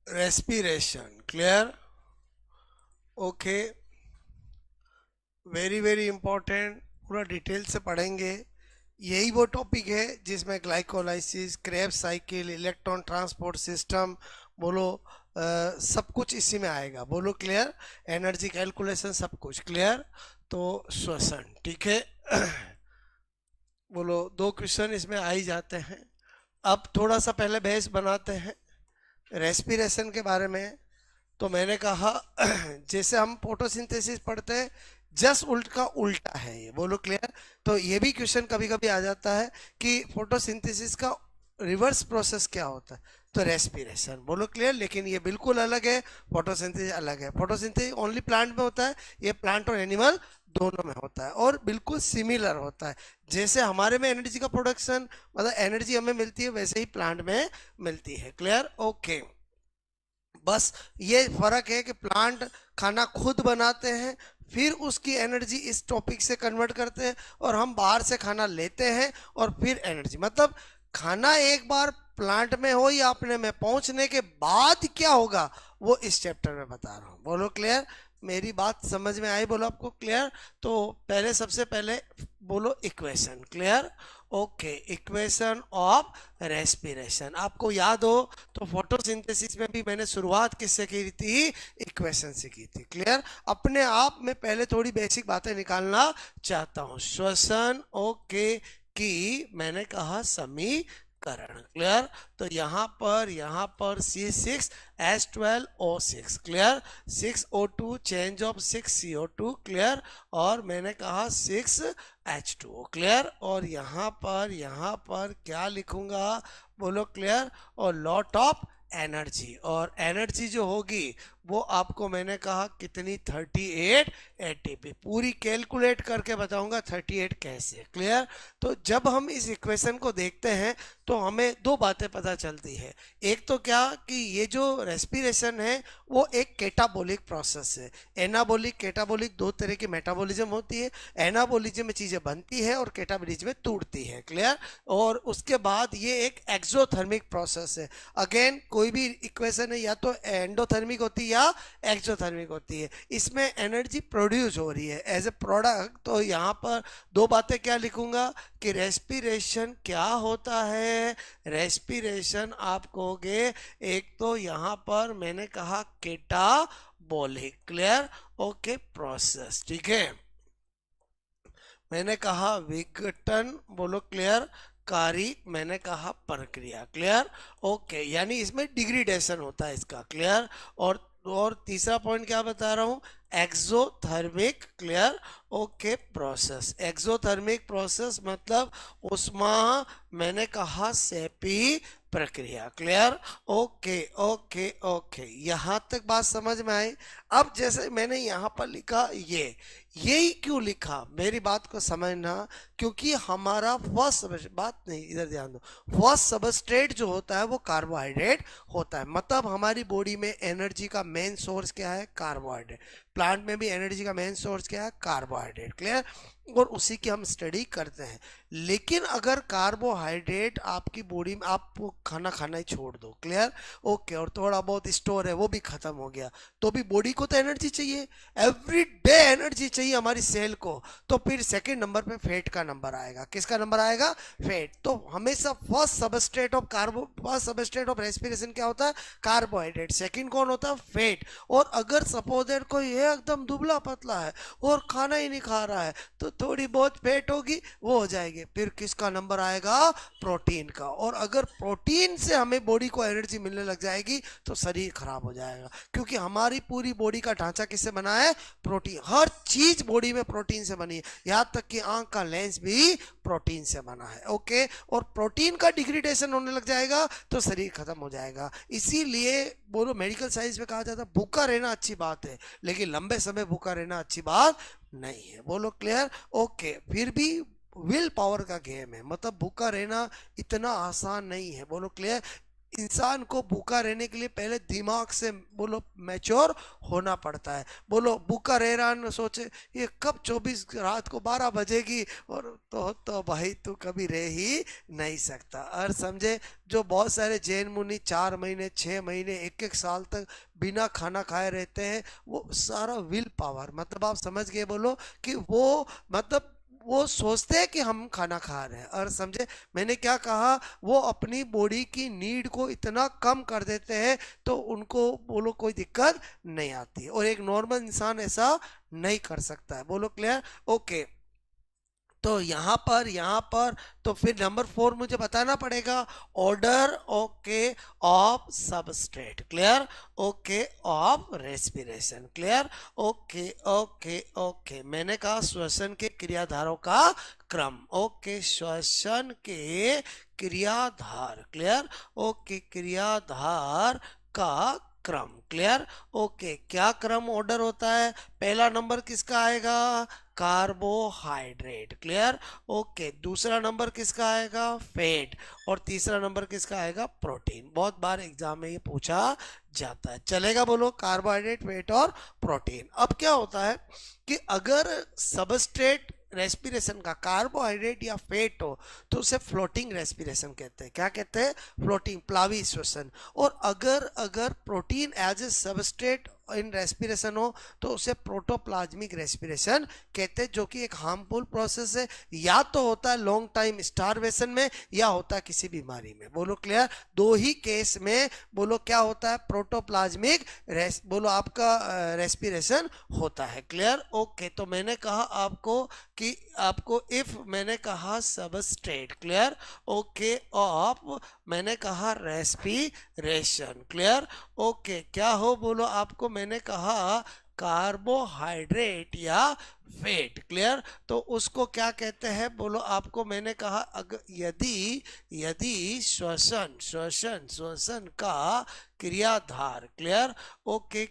Respiration clear. Okay, very very important, पूरा detail से पढ़ेंगे। यही वो टॉपिक है जिसमें glycolysis, Krebs cycle, electron transport system, बोलो सब कुछ इसी में आएगा। बोलो क्लियर। एनर्जी कैलकुलेशन सब कुछ क्लियर। तो श्वसन ठीक है। बोलो दो क्वेश्चन इसमें आ ही जाते हैं। अब थोड़ा सा पहले बेस बनाते हैं रेस्पिरेशन के बारे में। तो मैंने कहा जैसे हम फोटोसिंथेसिस पढ़ते हैं, जस्ट उल्ट का उल्टा है ये। बोलो क्लियर। तो ये भी क्वेश्चन कभी कभी आ जाता है कि फोटोसिंथेसिस का रिवर्स प्रोसेस क्या होता है, तो रेस्पिरेशन। बोलो क्लियर। लेकिन ये बिल्कुल अलग है, फोटोसिंथेसिस अलग है। फोटोसिंथेसिस ओनली प्लांट में होता है, ये प्लांट और एनिमल दोनों में होता है और बिल्कुल सिमिलर होता है। जैसे हमारे में एनर्जी का प्रोडक्शन मतलब एनर्जी हमें मिलती है, वैसे ही प्लांट में मिलती है। क्लियर। ओके, बस ये फर्क है कि प्लांट खाना खुद बनाते हैं, फिर उसकी एनर्जी इस टॉपिक से कन्वर्ट करते हैं, और हम बाहर से खाना लेते हैं और फिर एनर्जी मतलब खाना एक बार प्लांट में हो या अपने में पहुंचने के बाद क्या होगा वो इस चैप्टर में बता रहा हूँ। बोलो क्लियर। मेरी बात समझ में आई? बोलो आपको क्लियर। तो पहले सबसे पहले बोलो equation. Clear. Okay, equation of respiration आपको याद हो तो फोटोसिंथेसिस में भी मैंने शुरुआत किससे की थी? इक्वेशन से की थी। क्लियर। अपने आप में पहले थोड़ी बेसिक बातें निकालना चाहता हूं। श्वसन ओके की मैंने कहा समीकरण। क्लियर। तो यहाँ पर C6H12O6 clear, 6O2 change of 6CO2 clear, और मैंने कहा 6H2O क्लियर। और यहाँ पर क्या लिखूंगा? बोलो क्लियर। और लॉट ऑफ एनर्जी, और एनर्जी जो होगी वो आपको मैंने कहा कितनी? 38 एटीपी। पूरी कैलकुलेट करके बताऊंगा 38 कैसे। क्लियर। तो जब हम इस इक्वेशन को देखते हैं तो हमें दो बातें पता चलती है। एक तो क्या कि ये जो रेस्पिरेशन है वो एक केटाबोलिक प्रोसेस है। एनाबोलिक केटाबोलिक दो तरह की मेटाबॉलिज्म होती है। एनाबोलिज्म में चीजें बनती है और केटाबोलिज्म में टूटती है। क्लियर। और उसके बाद ये एक एक्सोथर्मिक प्रोसेस है। अगेन कोई भी इक्वेशन है या तो एंडोथर्मिक होती है या एक्सोथर्मिक होती है। इसमें एनर्जी प्रोड्यूस हो रही है एज ए प्रोडक्ट। तो यहाँ पर दो बातें क्या लिखूंगा कि रेस्पिरेशन क्या होता है? रेस्पिरेशन आप कहोगे एक तो यहाँ पर मैंने कहा केटाबोलिक। क्लियर। ओके, प्रोसेस ठीक है। मैंने कहा विघटन। बोलो क्लियर। कारी मैंने कहा प्रक्रिया। क्लियर। ओके, यानी इसमें डिग्रेडेशन होता है इसका। क्लियर। और तीसरा पॉइंट क्या बता रहा हूं? Exothermic. Clear. Okay, process. Exothermic process मतलब उष्मा मैंने कहा सेपी प्रक्रिया। क्लियर। ओके ओके ओके, यहां तक बात समझ में आई? अब जैसे मैंने यहां पर लिखा ये, यही क्यों लिखा मेरी बात को समझना, क्योंकि हमारा फर्स्ट बात नहीं, इधर ध्यान दो। फर्स्ट सबस्ट्रेट जो होता है वो कार्बोहाइड्रेट होता है। मतलब हमारी बॉडी में एनर्जी का मेन सोर्स क्या है? कार्बोहाइड्रेट। प्लांट में भी एनर्जी का मेन सोर्स क्या है? कार्बोहाइड्रेट। क्लियर। और उसी की हम स्टडी करते हैं। लेकिन अगर कार्बोहाइड्रेट आपकी बॉडी में, आप खाना खाना ही छोड़ दो। क्लियर। ओके, और थोड़ा बहुत स्टोर है वो भी खत्म हो गया, तो भी बॉडी को तो एनर्जी चाहिए। एवरी डे एनर्जी चाहिए हमारी सेल को। तो फिर सेकंड नंबर पे फैट का नंबर आएगा। किसका नंबर आएगा? फैट। तो हमेशा फर्स्ट सबस्ट्रेट ऑफ रेस्पिरेशन क्या होता है? कार्बोहाइड्रेट। सेकंड कौन होता है? फैट। और अगर सपोज दैट कोई एकदम दुबला पतला है और खाना ही नहीं खा रहा है, तो थोड़ी बहुत फैट होगी, वो हो जाएगी। फिर किसका नंबर आएगा? प्रोटीन का। और अगर प्रोटीन से हमें बॉडी को एनर्जी मिलने लग जाएगी तो शरीर खराब हो जाएगा, क्योंकि हमारी पूरी बॉडी का ढांचा किससे बना है? प्रोटीन। हर चीज बॉडी में प्रोटीन से बनी है, यहां तक कि आंख का लेंस भी प्रोटीन से बना है। ओके। और प्रोटीन का डिग्रेडेशन होने लग जाएगा तो शरीर खत्म हो जाएगा। इसीलिए बोलो मेडिकल साइंस में कहा जाता है भूखा रहना अच्छी बात है, लेकिन लंबे समय भूखा रहना अच्छी बात नहीं है। बोलो क्लियर। ओके, फिर भी विल पावर का गेम है, मतलब भूखा रहना इतना आसान नहीं है। बोलो क्लियर। इंसान को भूखा रहने के लिए पहले दिमाग से बोलो मैच्योर होना पड़ता है। बोलो भूखा रह रहा न सोचे ये कब 24 रात को 12 बजेगी, और तो भाई तू कभी रह ही नहीं सकता। और समझे जो बहुत सारे जैन मुनि 4 महीने 6 महीने 1 1 साल तक बिना खाना खाए रहते हैं, वो सारा विल पावर, मतलब आप समझ गए बोलो कि वो मतलब वो सोचते हैं कि हम खाना खा रहे हैं। और समझे मैंने क्या कहा, वो अपनी बॉडी की नीड को इतना कम कर देते हैं तो उनको बोलो कोई दिक्कत नहीं आती है, और एक नॉर्मल इंसान ऐसा नहीं कर सकता है। बोलो क्लियर? ओके, तो यहाँ पर तो फिर नंबर 4 मुझे बताना पड़ेगा order okay of substrate. Clear? Okay of respiration. Clear? Okay okay okay, मैंने कहा श्वसन के क्रियाधारों का क्रम। ओके, श्वसन के क्रियाधार। क्लियर? ओके, क्रियाधार का क्रम। क्लियर? ओके, क्या क्रम ऑर्डर होता है? पहला नंबर किसका आएगा? कार्बोहाइड्रेट। क्लियर? ओके, दूसरा नंबर किसका आएगा? फैट। और तीसरा नंबर किसका आएगा? प्रोटीन। बहुत बार एग्जाम में ये पूछा जाता है। चलेगा? बोलो कार्बोहाइड्रेट, फैट और प्रोटीन। अब क्या होता है कि अगर सबस्ट्रेट रेस्पिरेशन का कार्बोहाइड्रेट या फैट हो तो उसे फ्लोटिंग रेस्पिरेशन कहते हैं। क्या कहते हैं? फ्लोटिंग, प्लावी श्वसन। और अगर protein as a substrate in respiration हो तो उसे प्रोटोप्लाज्मिक रेस्पिरेशन कहते हैं, जो कि एक हार्मफुल प्रोसेस है। या तो होता है लॉन्ग टाइम स्टारवेशन में या होता है किसी बीमारी में। बोलो क्लियर? दो ही केस में बोलो क्या होता है? प्रोटोप्लाज्मिक बोलो आपका रेस्पिरेशन होता है। क्लियर? ओके, तो मैंने कहा आपको कि आपको इफ मैंने कहा सबस्ट्रेट। क्लियर? ओके, ऑफ मैंने कहा रेस्पिरेशन। क्लियर? ओके, क्या हो? बोलो आपको मैंने कहा कार्बोहाइड्रेट या फैट। क्लियर? तो उसको क्या कहते हैं? बोलो आपको मैंने कहा अगर यदि यदि श्वसन श्वसन श्वसन का क्रियाधार। क्लियर? ओके,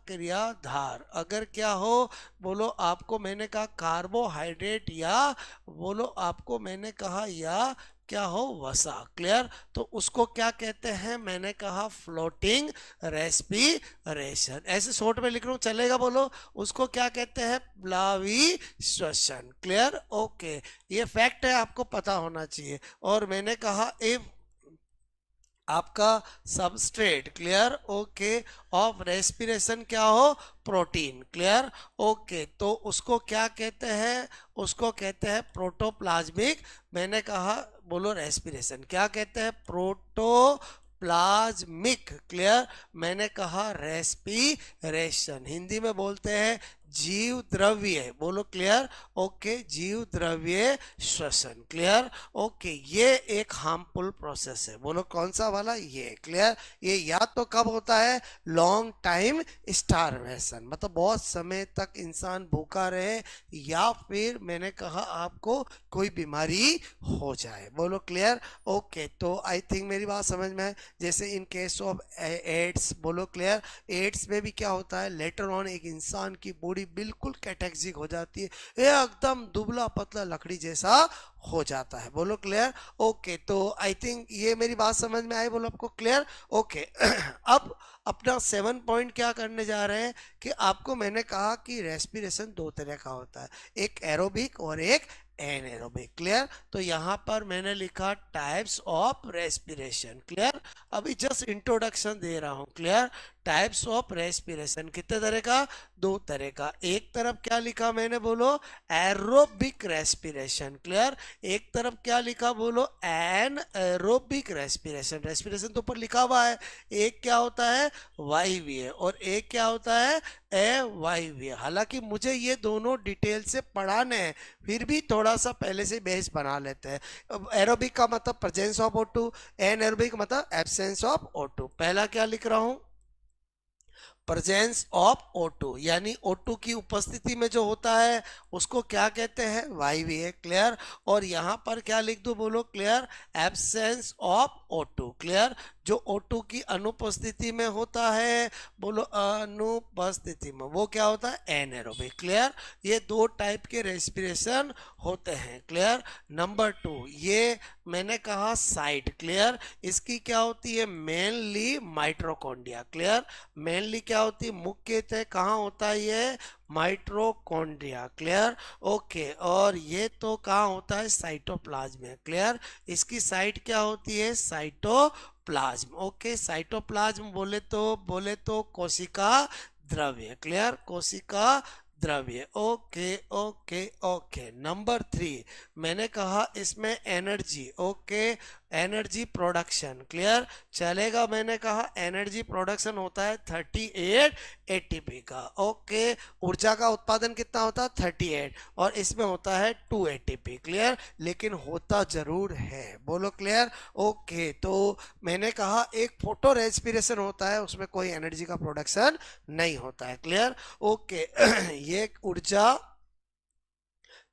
क्रियाधार अगर क्या हो? बोलो आपको मैंने कहा कार्बोहाइड्रेट या बोलो आपको मैंने कहा या क्या हो? वसा। क्लियर? तो उसको क्या कहते हैं? मैंने कहा फ्लोटिंग रेस्पिरेशन। ऐसे शॉर्ट में लिख रहा हूं, चलेगा? बोलो उसको क्या कहते हैं? प्लावी श्वसन। क्लियर? ओके, ये फैक्ट है, आपको पता होना चाहिए। और मैंने कहा इफ आपका substrate. Clear? Okay, of respiration क्या हो? प्रोटीन। क्लियर? ओके, तो उसको क्या कहते हैं? उसको कहते हैं प्रोटोप्लाज्मिक। मैंने कहा बोलो रेस्पिरेशन। क्या कहते हैं? प्लाज्मिक। क्लियर? मैंने कहा रेस्पिरेशन। हिंदी में बोलते हैं जीव द्रव्य। बोलो क्लियर? ओके, जीव द्रव्य श्वसन। क्लियर? ओके, ये एक हार्मफुल प्रोसेस है। बोलो कौन सा वाला? ये। क्लियर? ये या तो कब होता है? लॉन्ग टाइम स्टारवेशन, मतलब बहुत समय तक इंसान भूखा रहे, या फिर मैंने कहा आपको कोई बीमारी हो जाए। बोलो क्लियर? ओके, तो आई थिंक मेरी बात समझ में है। जैसे इन केस ऑफ एड्स। बोलो क्लियर? एड्स में भी क्या होता है? लेटर ऑन एक इंसान की बॉडी बिल्कुल कैटेक्सिक हो जाती है, एकदम दुबला पतला लकड़ी जैसा हो जाता है। बोलो क्लियर? ओके, तो आई थिंक ये मेरी बात समझ में आई। बोलो आपको क्लियर? ओके अब अपना 7 पॉइंट क्या करने जा रहे हैं कि आपको मैंने कहा कि रेस्पिरेशन 2 तरह का होता है, एक एरोबिक और एक एनएरोबिक। क्लियर? तो यहाँ पर मैंने लिखा टाइप्स ऑफ रेस्पिरेशन। क्लियर? अभी जस्ट इंट्रोडक्शन दे रहा हूँ। क्लियर? टाइप्स ऑफ रेस्पिरेशन कितने तरह का? 2 तरह का। एक तरफ क्या लिखा मैंने? बोलो एरोबिक रेस्पिरेशन। क्लियर? एक तरफ क्या लिखा? बोलो एनएरोबिक रेस्पिरेशन। रेस्पिरेशन तो ऊपर लिखा हुआ है। एक क्या होता है? वायवीय, और एक क्या होता है? अवायवीय। हालांकि मुझे ये दोनों डिटेल से पढ़ाने हैं, फिर भी थोड़ा सा पहले से बेस बना लेते हैं। एरोबिक का मतलब प्रेजेंस ऑफ O2, एनएरोबिक मतलब एब्सेंस ऑफ O2। पहला क्या लिख रहा हूं? प्रेजेंस ऑफ O2, यानी O2 की उपस्थिति में जो होता है उसको क्या कहते हैं? वायवीय। क्लियर? और यहाँ पर क्या लिख दूं? बोलो clear? Absence of O2। Clear? जो O2 की अनुपस्थिति में होता है, बोलो अनुपस्थिति में, वो क्या होता है, एनएरोबिक। क्लियर। ये दो टाइप के रेस्पिरेशन होते हैं। क्लियर। नंबर 2, ये मैंने कहा साइट। क्लियर। इसकी क्या होती है, मेनली माइट्रोकॉन्ड्रिया। क्लियर। मेनली क्या होती है, मुख्यतः कहाँ होता है ये, माइट्रोकॉन्ड्रिया। क्लियर। ओके। और ये तो कहाँ होता है, साइटोप्लाज्म में। क्लियर। इसकी साइट क्या होती है, साइटोप्लाज्म। ओके। साइटोप्लाज्म बोले तो कोशिका द्रव्य। क्लियर। कोशिका द्रव्य। Okay okay okay. नंबर 3, मैंने कहा इसमें energy. Okay. Energy production. Clear. चलेगा। मैंने कहा एनर्जी प्रोडक्शन होता है 38 एटीपी का। ओके। ऊर्जा का उत्पादन कितना होता है, 38, और इसमें होता है 2 एटीपी। क्लियर। लेकिन होता जरूर है। बोलो क्लियर। ओके। तो मैंने कहा एक फोटो रेस्पिरेशन होता है, उसमें कोई एनर्जी का प्रोडक्शन नहीं होता है। क्लियर। ओके। ये ऊर्जा,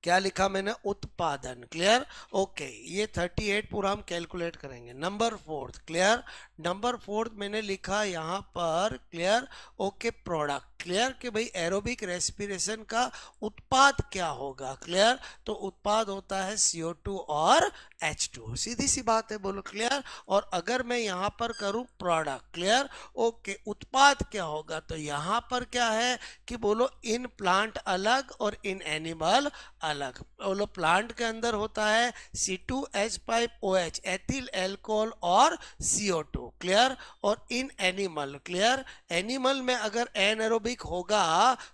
क्या लिखा मैंने, उत्पादन। क्लियर। ओके। ये 38 पूरा हम कैलकुलेट करेंगे। नंबर 4। क्लियर। नंबर 4 मैंने लिखा यहाँ पर। क्लियर। ओके। प्रोडक्ट। क्लियर कि भाई एरोबिक रेस्पिरेशन का उत्पाद क्या होगा। क्लियर। तो उत्पाद होता है CO2 और H2, सीधी सी बात है। बोलो क्लियर। और अगर मैं यहाँ पर करूँ प्रोडक्ट। क्लियर। ओके। उत्पाद क्या होगा, तो यहाँ पर क्या है कि बोलो इन प्लांट अलग और इन एनिमल अलग। बोलो प्लांट के अंदर होता है C2H5OH, एथिल एल्कोहल और CO2। क्लियर। और इन एनिमल, क्लियर, एनिमल में अगर एनएरोबिक होगा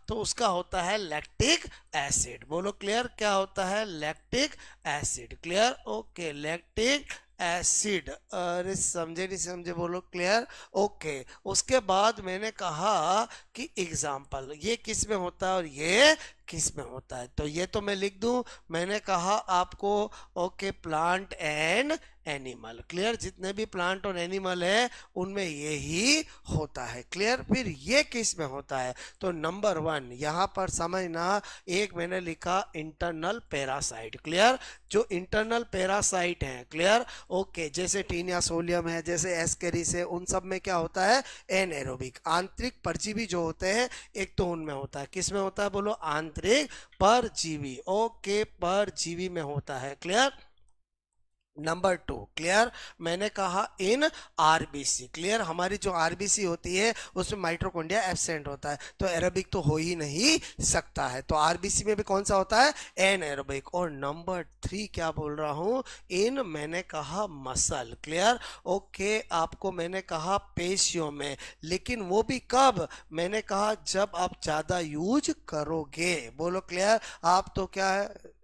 तो उसका होता है लैक्टिक एसिड। बोलो क्लियर, क्या होता है, lactic acid. Clear. Okay. Lactic acid. अरे समझे नहीं समझे, बोलो क्लियर। ओके। उसके बाद मैंने कहा कि एग्जाम्पल, ये किस में होता है और ये किस में होता है, तो ये तो मैं लिख दूं। मैंने कहा आपको, okay, plant and animal. Clear. जितने भी प्लांट और एनिमल है उनमें ये ही होता है। क्लियर। फिर ये किस में होता है, तो नंबर 1 यहाँ पर समझना, एक मैंने लिखा इंटरनल पैरासाइट। क्लियर। जो इंटरनल पैरासाइट है। क्लियर। ओके। जैसे टीनिया सोलियम है, जैसे एस्केरिस है, उन सब में क्या होता है, एनएरोबिक। आंतरिक परजीवी जो होते हैं, एक तो उनमें होता है, किस में होता है, बोलो आंतरिक परजीवी। ओके। परजीवी में होता है। क्लियर। नंबर 2। क्लियर। मैंने कहा इन आरबीसी। क्लियर। हमारी जो आरबीसी होती है उसमें माइट्रोकॉन्ड्रिया एब्सेंट होता है, तो एरोबिक तो हो ही नहीं सकता है, तो आरबीसी में भी कौन सा होता है, एन एरोबिक। और नंबर 3 क्या बोल रहा हूं, इन मैंने कहा मसल। क्लियर। ओके। आपको मैंने कहा पेशियों में, लेकिन वो भी कब, मैंने कहा जब आप ज्यादा यूज करोगे। बोलो क्लियर। आप तो क्या है,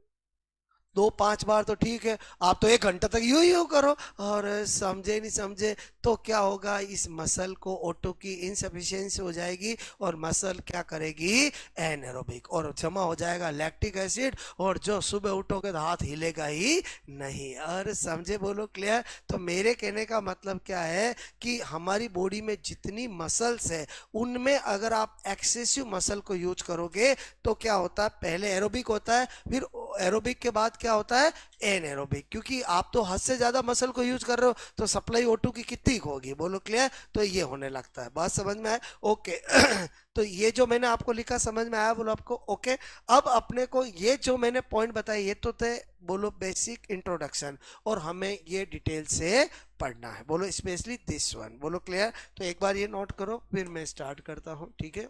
2-5 बार तो ठीक है, आप तो 1 घंटा तक यूं करो, और समझे नहीं समझे, तो क्या होगा, इस मसल को O2 की इनसफिशियंसी हो जाएगी, और मसल क्या करेगी, एनएरोबिक, और जमा हो जाएगा लैक्टिक एसिड, और जो सुबह उठोगे तो हाथ हिलेगा ही नहीं। और समझे, बोलो क्लियर। तो मेरे कहने का मतलब क्या है कि हमारी बॉडी में जितनी मसल्स है उनमें अगर आप एक्सेसिव मसल को यूज करोगे तो क्या होता है, पहले एरोबिक होता है, फिर एरोबिक के बाद क्या होता है, एनएरोबिक। क्योंकि आप तो हद से ज्यादा मसल को यूज कर रहे हो, तो सप्लाई O2 की कितनी होगी, बोलो क्लियर। तो ये होने लगता है, बात समझ में आए। ओके। तो ये जो मैंने आपको लिखा समझ में आया, बोलो आपको, ओके। अब अपने को ये जो मैंने पॉइंट बताए ये तो थे, बोलो बेसिक इंट्रोडक्शन, और हमें ये डिटेल से पढ़ना है, बोलो स्पेशली दिस वन। बोलो क्लियर। तो एक बार ये नोट करो, फिर मैं स्टार्ट करता हूँ, ठीक है।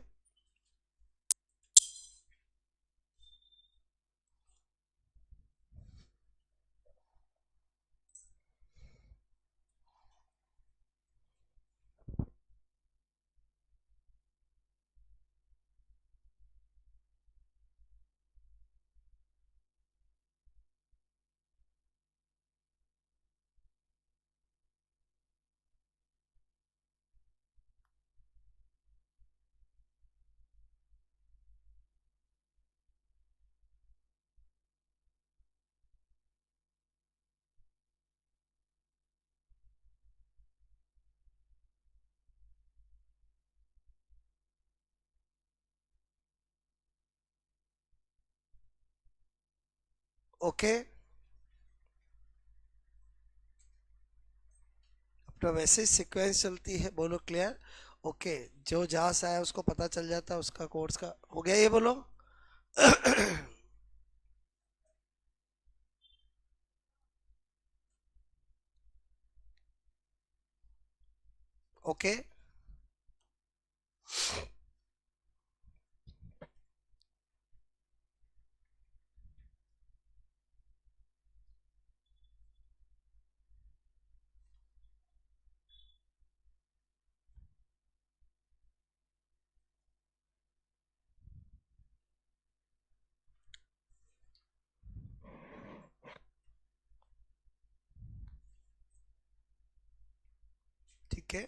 ओके। तो वैसे ही सीक्वेंस चलती है, बोलो क्लियर। ओके, जो जहाँ से आया उसको पता चल जाता है उसका कोर्स का, हो गया ये, बोलो। ओके। ठीक है।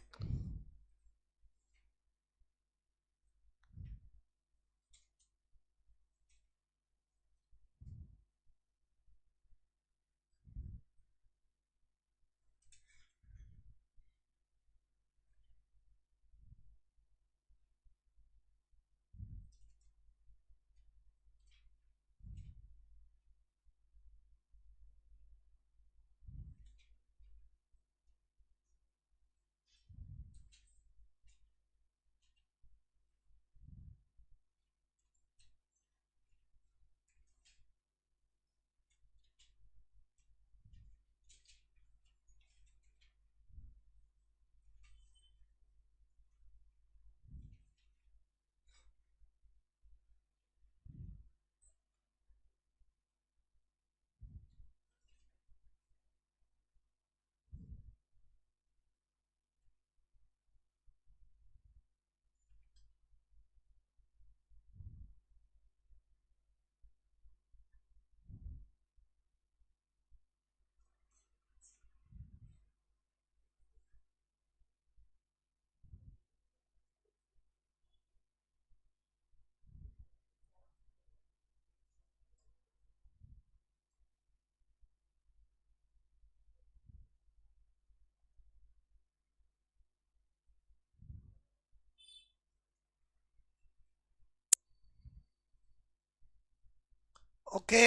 ओके।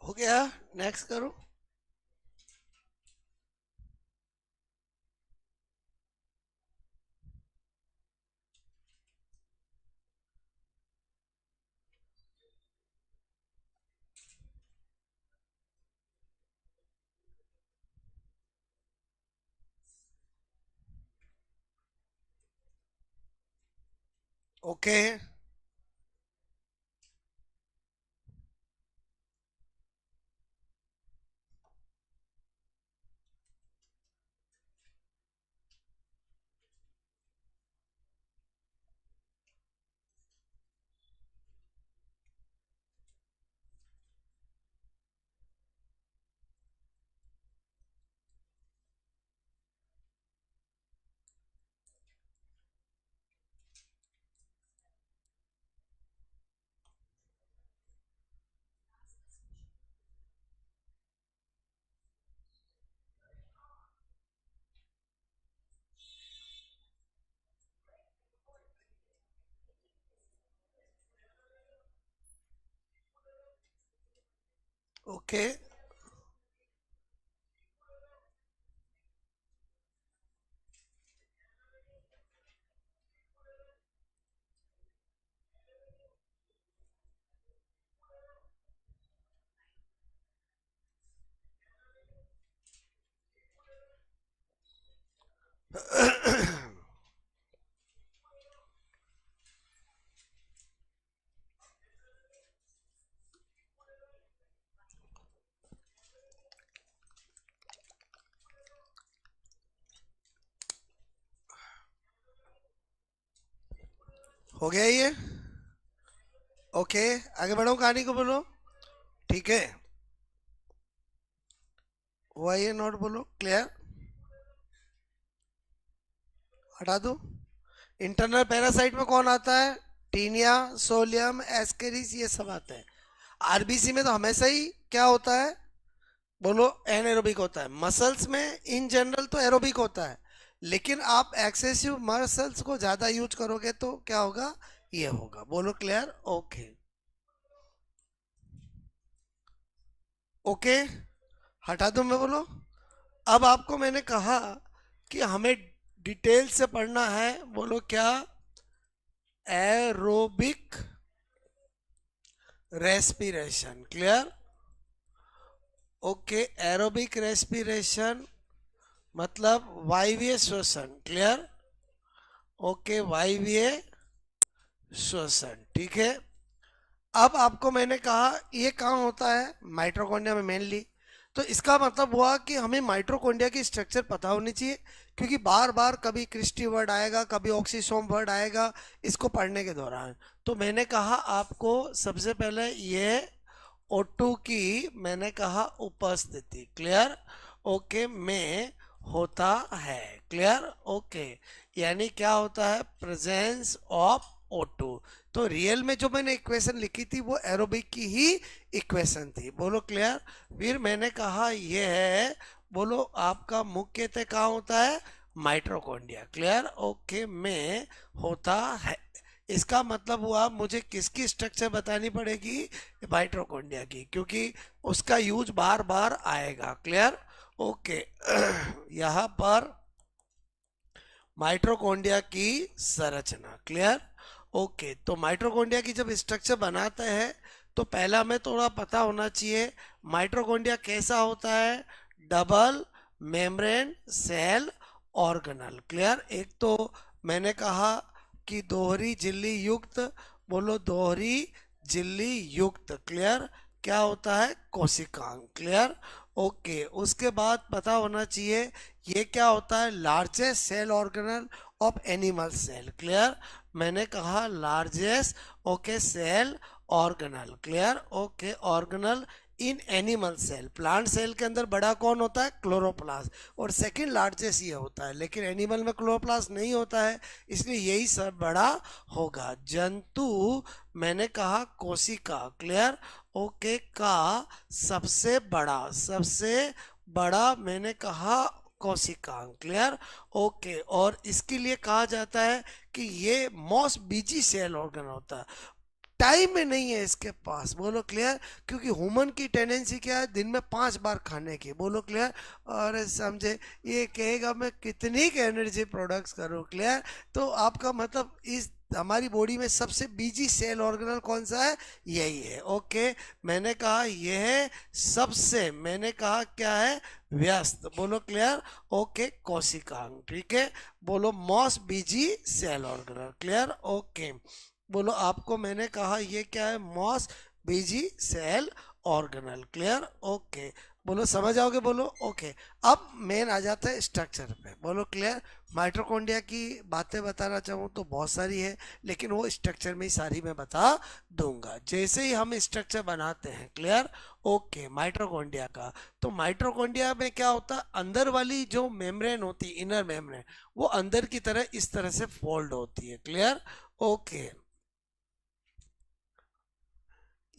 हो गया, नेक्स्ट करो। ओके। ओके। हो गया ये? ओके, आगे बढ़ो, कहानी को बोलो। ठीक है, हुआ ये? नोट बोलो, क्लियर? हटा दो। इंटरनल पैरासाइट में कौन आता है? टीनिया, सोलियम, एस्केरिस, ये सब आते हैं। आरबीसी में तो हमेशा ही क्या होता है? बोलो, एनएरोबिक होता है। मसल्स में इन जनरल तो एरोबिक होता है, लेकिन आप एक्सेसिव मसल्स को ज्यादा यूज करोगे तो क्या होगा? ये होगा। बोलो, क्लियर? ओके ओके, हटा दूं मैं? बोलो। अब आपको मैंने कहा कि हमें डिटेल से पढ़ना है। बोलो क्या? Aerobic respiration, clear? Okay, aerobic respiration मतलब वायवीय श्वसन, क्लियर? ओके, वायवीय श्वसन, ठीक है। अब आपको मैंने कहा ये कहाँ होता है? माइटोकॉन्ड्रिया में मेनली। तो इसका मतलब हुआ कि हमें माइटोकॉन्ड्रिया की स्ट्रक्चर पता होनी चाहिए, क्योंकि बार बार कभी क्रिस्टी वर्ड आएगा, कभी ऑक्सीसोम वर्ड आएगा इसको पढ़ने के दौरान। तो मैंने कहा आपको सबसे पहले ये O2 की मैंने कहा उपस्थिति, क्लियर? ओके, में होता है, क्लियर? ओके, यानी क्या होता है? Presence of O2। तो रियल में जो मैंने इक्वेशन लिखी थी वो एरोबिक की ही इक्वेशन थी। बोलो, क्लियर? फिर मैंने कहा ये है, बोलो, आपका मुख्यतः कहाँ होता है? Mitochondria, clear? ओके, में होता है। इसका मतलब हुआ मुझे किसकी स्ट्रक्चर बतानी पड़ेगी? माइटोकॉन्ड्रिया की, क्योंकि उसका यूज बार बार आएगा, क्लियर? ओके यहाँ पर माइटोकॉन्ड्रिया की संरचना, क्लियर? ओके, तो माइटोकॉन्ड्रिया की जब स्ट्रक्चर बनाते हैं तो पहला हमें थोड़ा पता होना चाहिए माइटोकॉन्ड्रिया कैसा होता है। Double membrane cell organelle, clear? एक तो मैंने कहा कि दोहरी झिल्ली युक्त, बोलो दोहरी झिल्ली युक्त, क्लियर? क्या होता है? कोशिकांग, क्लियर? ओके, उसके बाद पता होना चाहिए ये क्या होता है? Largest cell organelle of animal cell, clear? मैंने कहा largest, okay, cell organelle, clear? Okay, organelle in animal cell. Plant cell के अंदर बड़ा कौन होता है? क्लोरोप्लास्ट, और सेकंड लार्जेस्ट ये होता है, लेकिन एनिमल में क्लोरोप्लास्ट नहीं होता है, इसलिए यही सब बड़ा होगा। जंतु मैंने कहा कोशिका, क्लियर? ओके, का सबसे बड़ा मैंने कहा कोशिकांग, क्लियर? ओके, और इसके लिए कहा जाता है कि ये मोस्ट बिजी सेल ऑर्गन होता है, टाइम में नहीं है इसके पास। बोलो, क्लियर? क्योंकि ह्यूमन की टेंडेंसी क्या है? दिन में 5 बार खाने की। बोलो, क्लियर? और समझे, ये कहेगा मैं कितनी एनर्जी प्रोडक्ट्स करूं, क्लियर? तो आपका मतलब इस हमारी बॉडी में सबसे बिजी सेल ऑर्गेनल कौन सा है? यही है। ओके, मैंने कहा यह है सबसे, मैंने कहा क्या है? व्यस्त। बोलो, क्लियर? ओके, कोशिकांग, ठीक है? बोलो, most busy cell organelle, clear? Okay, बोलो, आपको मैंने कहा ये क्या है? Most busy cell organelle, clear? Okay, बोलो, समझ आओगे? बोलो, ओके। अब मेन आ जाता है स्ट्रक्चर पे। बोलो, क्लियर? माइटोकॉन्ड्रिया की बातें बताना चाहूँ तो बहुत सारी है, लेकिन वो स्ट्रक्चर में ही सारी मैं बता दूंगा जैसे ही हम स्ट्रक्चर बनाते हैं, क्लियर? ओके, माइटोकॉन्ड्रिया का, तो माइटोकॉन्ड्रिया में क्या होता है? अंदर वाली जो मेम्ब्रेन होती है, इनर मेम्ब्रेन, वो अंदर की तरह इस तरह से फोल्ड होती है, क्लियर? ओके,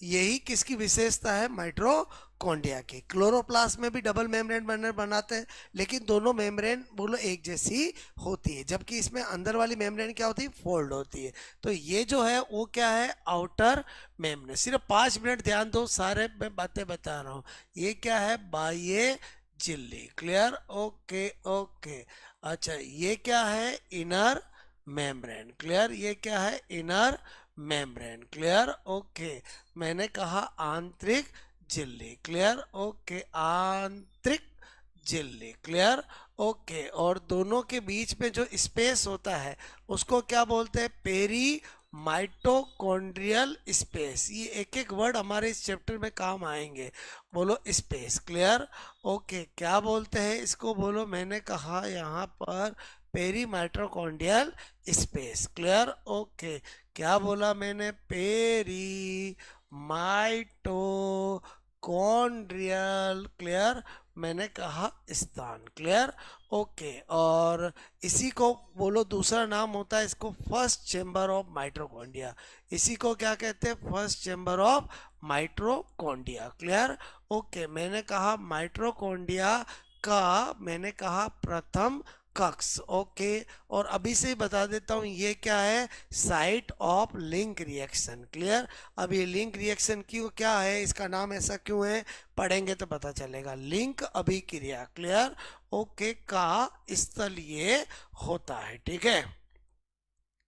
यही किसकी विशेषता है? माइटोकॉन्ड्रिया की। क्लोरोप्लास्ट में भी डबल मेम्ब्रेन बनाते हैं, लेकिन दोनों मेम्ब्रेन बोलो एक जैसी होती है, जबकि इसमें अंदर वाली मेम्ब्रेन क्या होती है? फोल्ड होती है। तो ये जो है वो क्या है? Outer membrane. सिर्फ 5 मिनट ध्यान दो, सारे मैं बातें बता रहा हूँ। ये क्या है? बाह्य झिल्ली, क्लियर? ओके ओके, अच्छा, ये क्या है? Inner membrane, clear? ये क्या है? Inner membrane, clear? ओके, मैंने कहा आंतरिक झिल्ली, क्लियर? ओके, आंतरिक झिल्ली, क्लियर? ओके, और दोनों के बीच में जो स्पेस होता है उसको क्या बोलते हैं? Perimitochondrial space. ये एक एक वर्ड हमारे इस चैप्टर में काम आएंगे। बोलो, स्पेस, क्लियर? ओके, क्या बोलते हैं इसको? बोलो, मैंने कहा यहाँ पर perimitochondrial space, clear? Okay, क्या बोला मैंने? पेरी माइटोकॉन्ड्रियल, क्लियर, मैंने कहा स्थान, क्लियर, ओके। और इसी को बोलो दूसरा नाम होता है इसको फर्स्ट चेंबर ऑफ माइटोकॉन्ड्रिया। इसी को क्या कहते हैं? First chamber of mitochondria, clear, okay. मैंने कहा माइटोकॉन्ड्रिया का, मैंने कहा प्रथम कक्ष, ओके। और अभी से ही बता देता हूं ये क्या है? Site of link reaction, clear. अब ये लिंक रिएक्शन क्यों, क्या है इसका नाम, ऐसा क्यों है, पढ़ेंगे तो पता चलेगा। लिंक अभिक्रिया, क्लियर, ओके, का स्थल ये होता है, ठीक है।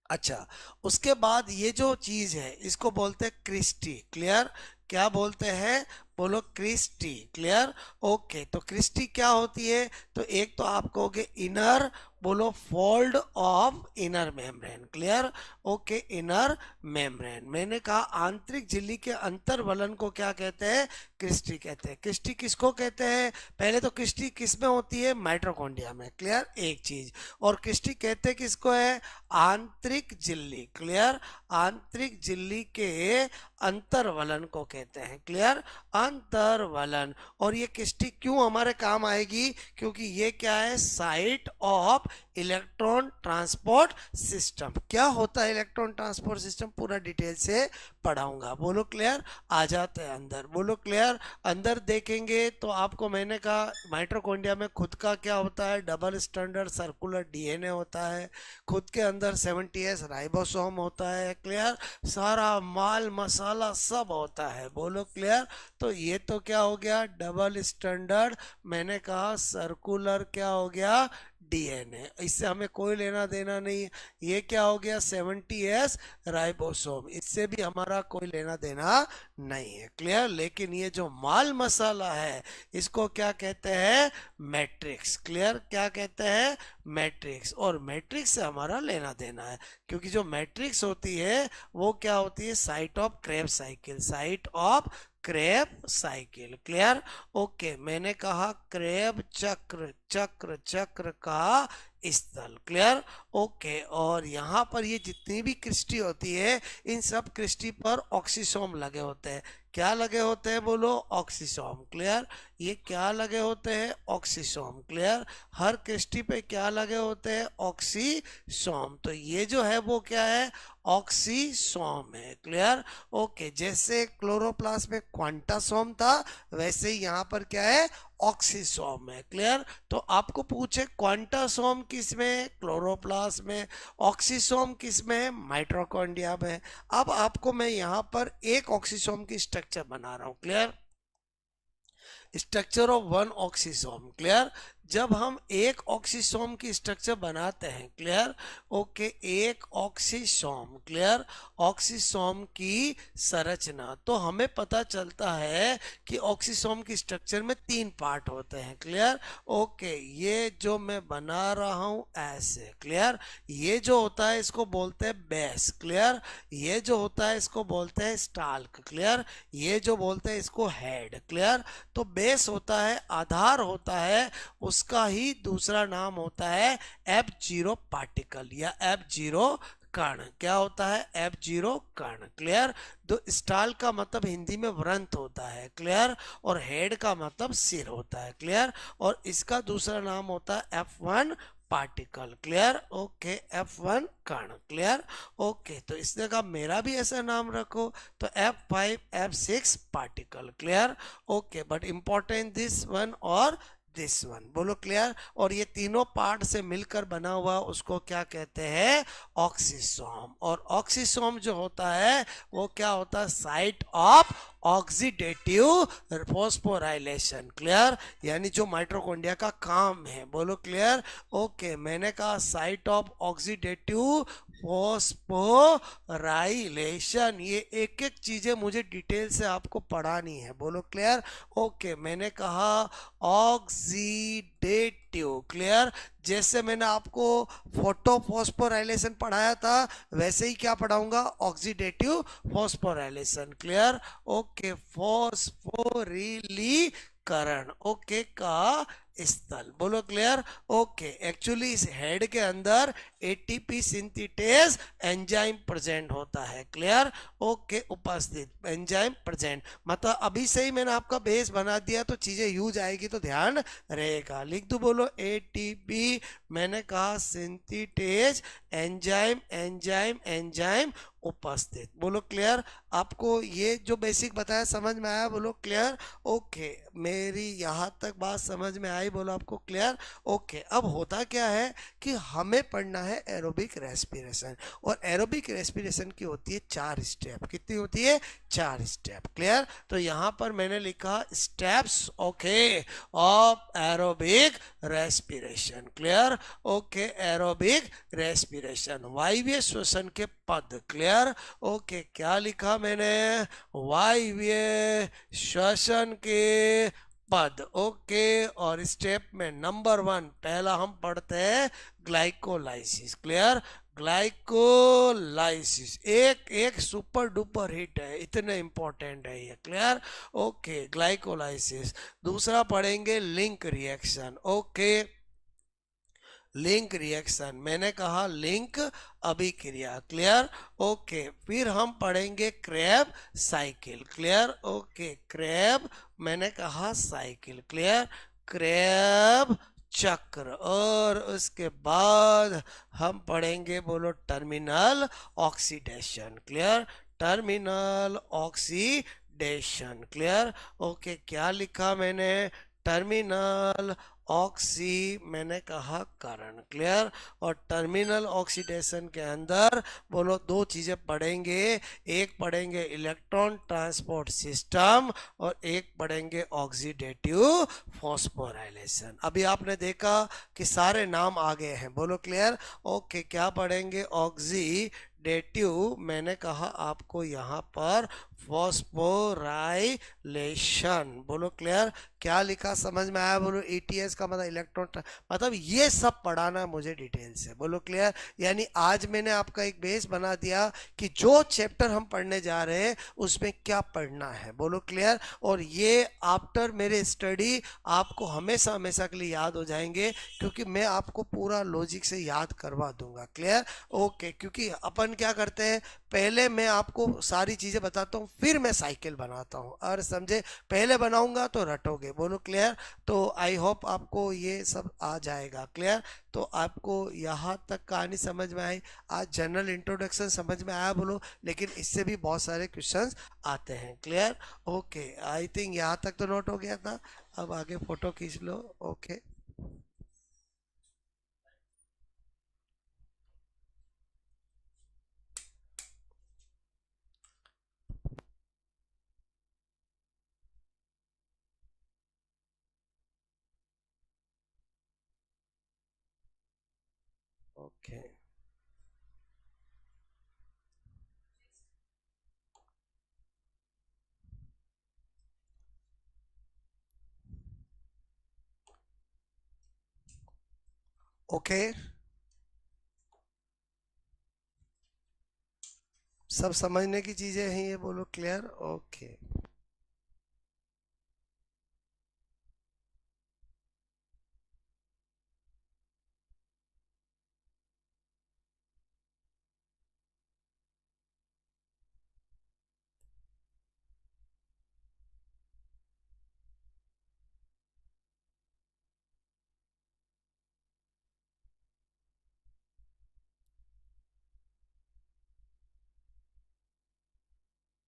अच्छा, उसके बाद ये जो चीज है इसको बोलते हैं क्रिस्टी, क्लियर। क्या बोलते हैं? बोलो क्रिस्टी, क्लियर, ओके। तो क्रिस्टी क्या होती है? तो एक तो आप कहोगे इनर, बोलो fold of inner membrane, clear, okay, inner membrane. मैंने कहा आंतरिक झिल्ली के अंतर्वलन को क्या कहते हैं? क्रिस्टी कहते हैं। क्रिस्टी किसको कहते हैं? पहले तो क्रिस्टी किस में होती है? माइटोकॉन्ड्रिया में, क्लियर, एक चीज। और क्रिस्टी कहते किसको है? आंतरिक झिल्ली, क्लियर, आंतरिक झिल्ली के अंतर्वलन को कहते हैं, क्लियर, अंतर्वलन। और ये किस्टी क्यों हमारे काम आएगी? क्योंकि ये क्या है? Site of electron transport system. क्या होता है इलेक्ट्रॉन ट्रांसपोर्ट सिस्टम? पूरा डिटेल से पढ़ाऊंगा, बोलो क्लियर। आ जाते हैं अंदर, बोलो क्लियर। अंदर देखेंगे तो आपको मैंने कहा माइटोकॉन्ड्रिया में खुद का क्या होता है? डबल स्टैंडर्ड सर्कुलर डीएनए होता है, खुद के अंदर 70s राइबोसोम होता है, क्लियर, सारा माल मसाला सब होता है, बोलो क्लियर। तो ये तो क्या हो गया? डबल स्टैंडर्ड, मैंने कहा सर्कुलर क्या हो गया? डीएनए। इससे हमें कोई लेना देना नहीं। ये क्या हो गया? 70s राइबोसोम, इससे भी हमारा कोई लेना देना नहीं है, क्लियर। लेकिन ये जो माल मसाला है इसको क्या कहते हैं? मैट्रिक्स, क्लियर, क्या कहते हैं? मैट्रिक्स। और मैट्रिक्स से हमारा लेना देना है, क्योंकि जो मैट्रिक्स होती है वो क्या होती है? Site of Krebs cycle, site of crab cycle, clear, okay. मैंने कहा क्रेब चक्र, चक्र चक्र का स्थल, क्लियर, ओके। और यहाँ पर ये जितनी भी क्रिस्टी होती है इन सब क्रिस्टी पर ऑक्सीसोम लगे होते हैं। क्या लगे होते हैं? बोलो ऑक्सीसोम, क्लियर। ये क्या लगे होते हैं? Oxysome, clear. हर क्रिस्टी पे क्या लगे होते हैं? ऑक्सीसोम। तो ये जो है वो क्या है? ऑक्सीसोम है, क्लियर, ओके। जैसे क्लोरोप्लास्ट में क्वांटासोम था वैसे ही यहाँ पर क्या है? ऑक्सीसोम है, क्लियर। तो आपको पूछे क्वांटासोम किस में? क्लोरोप्लास्ट में। ऑक्सीसोम किस में? माइटोकॉन्ड्रिया में। अब आपको मैं यहाँ पर एक ऑक्सीसोम की स्ट्रक्चर बना रहा हूँ, clear, structure of one oxysome, clear. जब हम एक ऑक्सीसोम की स्ट्रक्चर बनाते हैं, क्लियर, ओके, एक ऑक्सीसोम, क्लियर, ऑक्सीसोम की संरचना, तो हमें पता चलता है कि ऑक्सीसोम की स्ट्रक्चर में 3 पार्ट होते हैं, क्लियर, ओके। ये जो मैं बना रहा हूं ऐसे, क्लियर, ये जो होता है इसको बोलते हैं बेस, क्लियर, ये जो होता है इसको बोलते हैं स्टाल्क, क्लियर, ये जो बोलते हैं इसको हेड, क्लियर। तो बेस होता है, आधार होता है, उसका ही दूसरा नाम होता है F0 पार्टिकल या F0 कण। क्या होता है? F0 कण, क्लियर। तो स्टाल का मतलब हिंदी में वृंत होता है, क्लियर, और हेड का मतलब सिर होता है, क्लियर, और इसका दूसरा नाम होता है F1 particle, clear, okay, F1 कण, क्लियर, ओके। तो इसने कहा मेरा भी ऐसा नाम रखो, तो F5 F6 particle, clear, okay. But important this one और दिस वन, बोलो क्लियर। और ये तीनों पार्ट से मिलकर बना हुआ उसको क्या कहते हैं? ऑक्सीसोम। और ऑक्सीसोम जो होता है वो क्या होता है? Site of oxidative phosphorylation, clear, यानी जो माइटोकॉन्ड्रिया का काम है, बोलो क्लियर, ओके। मैंने कहा साइट ऑफ ऑक्सीडेटिव फॉस्फोराइलेशन। ये एक एक चीजें मुझे डिटेल से आपको पढ़ानी है, बोलो क्लियर, ओके। मैंने कहा ऑक्सीडेटिव, क्लियर, जैसे मैंने आपको फोटो फॉस्फोराइलेशन पढ़ाया था वैसे ही क्या पढ़ाऊंगा? Oxidative phosphorylation, clear, okay. फॉस्फोरिलीकरण, ओके, का स्थल। बोलो क्लियर। ओके, एक्चुअली इस हेड के अंदर एटीपी सिंथेटेज एंजाइम प्रेजेंट होता है। क्लियर। ओके, उपस्थित एंजाइम प्रेजेंट, मतलब अभी से ही मैंने आपका बेस बना दिया तो चीजें यूज आएगी तो ध्यान रहेगा। लिख दो, बोलो एटीपी, मैंने कहा सिंथेटेज एंजाइम एंजाइम एंजाइम उपस्थित। बोलो क्लियर। आपको ये जो बेसिक बताया समझ में आया? बोलो क्लियर। ओके, मेरी यहाँ तक बात समझ में आई? बोलो आपको क्लियर। ओके, अब होता क्या है कि हमें पढ़ना है एरोबिक रेस्पिरेशन, और एरोबिक रेस्पिरेशन की होती है 4 स्टेप। कितनी होती है? 4 स्टेप। क्लियर। तो यहाँ पर मैंने लिखा steps, okay, of aerobic respiration. Clear. Okay, aerobic respiration, वायवीय श्वसन के पद। क्लियर। ओके, क्या लिखा मैंने? वायवीय श्वसन के पद। ओके, और स्टेप में नंबर 1 पहला हम पढ़ते हैं ग्लाइकोलाइसिस। क्लियर। ग्लाइकोलाइसिस एक एक सुपर डुपर हिट है, इतने इंपॉर्टेंट है ये। क्लियर। Okay, glycolysis. दूसरा पढ़ेंगे link reaction. Okay, link reaction, मैंने कहा लिंक अभिक्रिया। क्लियर। ओके, फिर हम पढ़ेंगे Krebs cycle. Clear. Okay, Krebs, मैंने कहा साइकिल। क्लियर। क्रेब चक्र, और उसके बाद हम पढ़ेंगे, बोलो, terminal oxidation. Clear. Terminal oxidation. Clear. Okay, क्या लिखा मैंने? टर्मिनल ऑक्सी, मैंने कहा कारण। क्लियर। और टर्मिनल ऑक्सीडेशन के अंदर, बोलो, 2 चीजें पढ़ेंगे। एक पढ़ेंगे इलेक्ट्रॉन ट्रांसपोर्ट सिस्टम, और एक पढ़ेंगे ऑक्सीडेटिव फॉस्फोराइलेशन। अभी आपने देखा कि सारे नाम आ गए हैं। बोलो क्लियर। ओके, क्या पढ़ेंगे? ऑक्सीडेटिव, मैंने कहा आपको यहाँ पर फॉस्फोराइलेशन। बोलो क्लियर। क्या लिखा समझ में आया? बोलो, ईटीएस का मतलब इलेक्ट्रॉन, मतलब ये सब पढ़ाना मुझे डिटेल से। बोलो क्लियर। यानी आज मैंने आपका एक बेस बना दिया कि जो चैप्टर हम पढ़ने जा रहे हैं उसमें क्या पढ़ना है। बोलो क्लियर। और ये आफ्टर मेरे स्टडी आपको हमेशा हमेशा के लिए याद हो जाएंगे, क्योंकि मैं आपको पूरा लॉजिक से याद करवा दूंगा। क्लियर। ओके, क्योंकि अपन क्या करते हैं, पहले मैं आपको सारी चीजें बताता हूँ, फिर मैं साइकिल बनाता हूँ, और समझे, पहले बनाऊंगा तो रटोगे। बोलो क्लियर। तो आई होप आपको ये सब आ जाएगा। क्लियर। तो आपको यहाँ तक कहानी समझ में आई? आज जनरल इंट्रोडक्शन समझ में आया? बोलो। लेकिन इससे भी बहुत सारे क्वेश्चंस आते हैं। क्लियर। ओके, आई थिंक यहाँ तक तो नोट हो गया था। अब आगे फोटो खींच लो। ओके। ओके। ओके, सब समझने की चीजें हैं ये। बोलो क्लियर। ओके।